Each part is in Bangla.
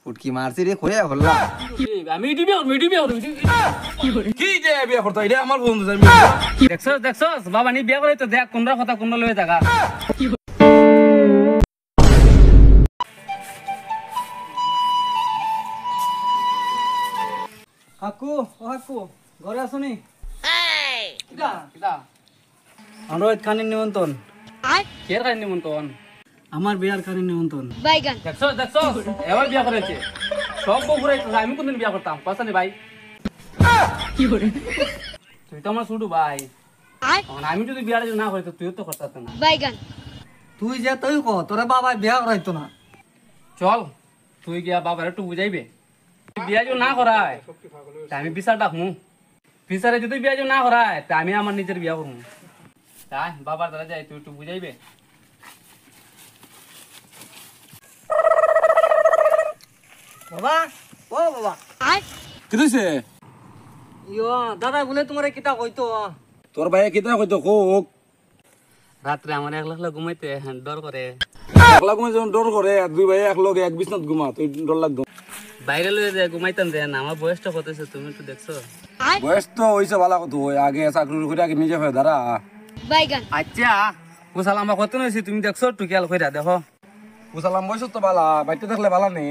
ফুটকি মারছি রে কইয়া হল্লা আমি দিবি কি যে বিয়া করতে এটা আমার বন্ধু যাই দেখছস বাবা নি বিয়া করে তো দেখ কোনরা কথা কোনরা লয়ে থাকা কাকু ও কাকু ঘরে আসুনি কিডা কিডা আমরা কানের নিমন্ত্রণ কের কাই নিমন্ত্রণ আমার বিয়ার কানের নিমন্ত্রণ দেখছস এবার বিয়া করেছে সব বউ ঘুরাইতে আমি কোনদিন বিয়া করতাম পাসানি ভাই তুই তো আমার ছোট ভাই আমি যদি বিয়াটা যদি না করি তো তুইও তো করতাস না তুই যে তুই ক তোরা বাবা বিয়া করাইতো না চল তুই গিয়া বাবার একটু বুঝাইবে বিয়া যদি না করায় তা আমি বিচার ডাকমু বিচারে যদি বিয়া যদি না করায় তা আমি আমার নিজের বিয়া করবো তাই বাবার দ্বারা যাই তুই একটু বুঝাইবে বাবা ও বাবা কি হইছে ইয়ো দাদা বলে তোমার কিতা কইতো তোর ভাই কিতা কইতো কোক রাত্রে আমার একলা ঘুমাইতে ডর করে একলা ঘুমাই যখন ডর করে দুই ভাই এক লগে এক বিছনাত ঘুমা তুই ডর লাগতো বাইরে লয়ে যায় ঘুমাইতাম দেন আমার বয়সটা কত হয়েছে তুমি একটু দেখছো বয়স তো হইছে ভালো কত আগে চাকরি করে আগে নিজে হয়ে দাঁড়া আচ্ছা কুশাল আমার কত হয়েছে তুমি দেখছো একটু খেয়াল করে দেখো কুসালাম বয়স তো ভালো বাইতে দেখলে ভালো নেই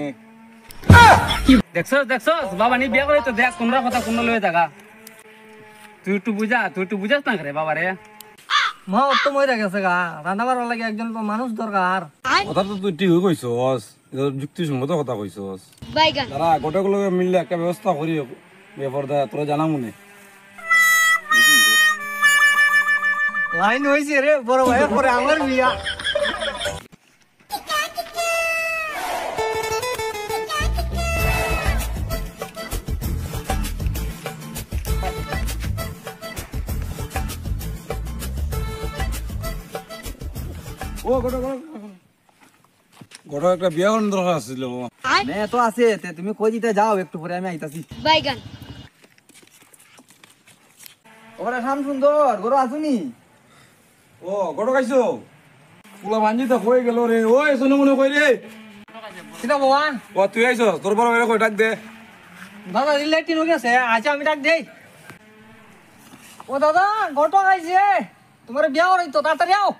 দেখছো বাবা নি বিয়া করে তো দেখ কোনরা কথা কোনরা লয়ে থাকা তুই একটু বুঝাস না করে বাবা রে মা তো মরে গেছে গা রান্না বাড়ার লাগে একজন মানুষ দরকার কথা তো তুই ঠিক কইছস যুক্তিসঙ্গত কথা কইছস তারা গোটাগুলো মিললে একটা ব্যবস্থা করি ব্যাপারটা তোরা জানা মনে লাইন হইছে রে বড় ভাই পরে আমার বিয়া ও গোটা একটা বিয়া করার দরকার আছিল মে তো আছে তুমি কই দিতে যাও একটু পরে আমি আইতাছি ওরে শাম সুন্দর গরু আসুনি ও গোটা খাইছো পুলা ভাঞ্জি তো কই গেল রে ওই শুনে মনে কই রে কিতা বাবা ও তুই আইছো তোর বড় ভাই কই ডাক দে দাদা রিলেটিভ হয়ে গেছে আচ্ছা আমি ডাক দেই ও দাদা ঘটক আইছে তোমার বিয়া করাইতো তাড়াতাড়ি আও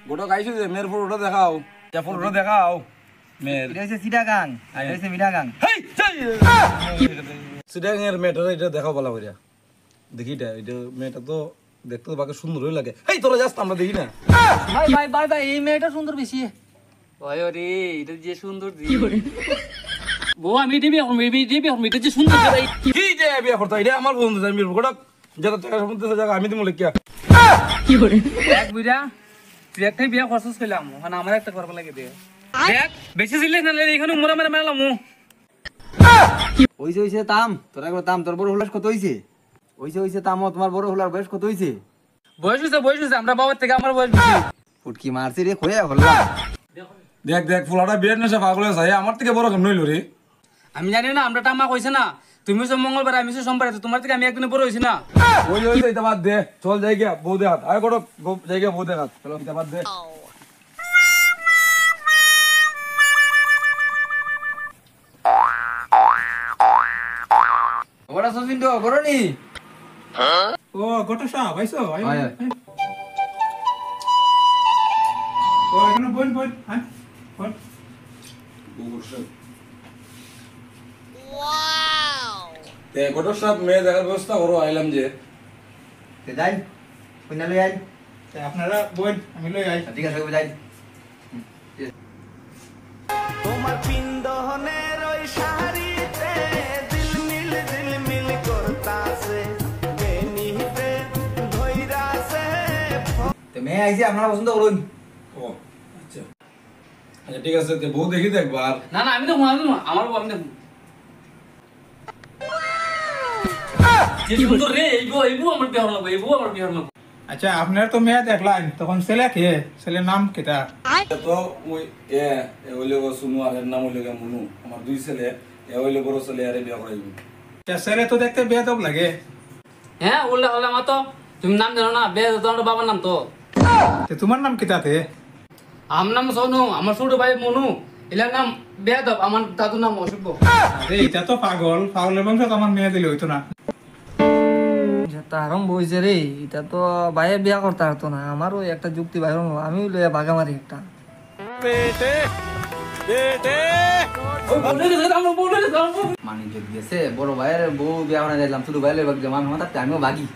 গোটা খাইছো যে মেয়ের ফটোটা দেখাও যা ফটোটা দেখাও মেয়ের এটা হচ্ছে চিটাগাং আর এটা হচ্ছে মিটাগাং হেই সিডাঙের মেয়েটা এটা দেখাও ভালো করিয়া দেখি এটা মেয়েটা তো দেখতে তো বাকি সুন্দরই লাগে হেই তোরা যাস আমরা দেখি না ভাই এই মেয়েটা সুন্দর বেশি ওই রে এটা যে সুন্দর বউ আমি দিবি এটা যে সুন্দর কি যে বিয়া করতে এটা আমার বন্ধু যাই মিরপুর গোটা যেটা টাকা সম্বন্ধে জায়গা আমি দিমু লেখিয়া এক বুইরা তুই একটাই বিয়া খরচ কইলাম ওখানে আমার একটা করবা লাগে দে দেখ বেশি ছিল না এখানে মোরা মেরে মেলাম হইছে তাম তোর একবার তাম তোর বড় হুলাস কত হইছে হইছে তাম তোমার বড় হুলার বয়স কত হইছে বয়স হয়েছে আমরা বাবার থেকে আমার বয়স বেশি ফুটকি মারছি রে কইয়া হল্লা দেখ ফুলাটা বিয়ের নেশা পাগলে যায় আমার থেকে বড় কেন নইল রে আমি জানি না আমরা টামা কইছে না তুমি সব মঙ্গলবার আমি সোমবার তোমার থেকে আমি একদিন বড় হইছি না ওই এটা বাদ দে চল যাই গিয়া বউ দেখাত আয় গোটা যাই গিয়া বউ দেখাত চলো এটা বাদ দে ওরা সচিন তো করনি ও গোটা সাহ ভাইছো হয় ও এখানে বল হ্যাঁ বল গোটা সব মেয়ে দেখার ব্যবস্থা করো আইলাম যে যাই কইনা লই আই আপনারা বল আমি লই আই ঠিক আছে যাই তোমার পিন্দহনের ওই শাড়িতে দিলমিল করতাছে বেনিতে ধইরাছে তো মেয়ে আইছে আপনারা পছন্দ করুন ও আচ্ছা আচ্ছা ঠিক আছে তে বউ দেখি তো একবার না আমি তো আমার বউ আমি দেখুন যে সুন্দর রে এই বউ আমার বিয়ার লাগবে আচ্ছা আপনার তো মেয়ে দেখলেন তখন ছেলে কে ছেলের নাম কেটা তো ওই এ হইলে শুনু আর এর নাম হইলে মুনু আমার দুই ছেলে এ হইলে বড় ছেলে আরে বিয়া করাইবো ছেলে তো দেখতে বেয়াদব লাগে হ্যাঁ বললে হলে আমার তো তুমি নাম জানো না বে তোমার বাবার নাম তো তোমার নাম কিতাতে? আমার নাম সোনু, আমার ছোট ভাই মনু, এলার নাম বেয়াদব, আমার দাদুর নাম অসভ্য। আরে এটা তো পাগল, পাগলের বংশ তো আমার মেয়ে দিলে হইতো না। তারম বইছে রে, এটা তো বাইরে বিয়া করতে পারতো না। আমারও একটা যুক্তি বাইর হলো, আমিও লইয়া বাগামারি একটা। মানে যদি গেছে বড় ভাইয়ের বউ বিয়া করে দিলাম, ছোট ভাইয়ের মান থাকতে আমিও বাগি।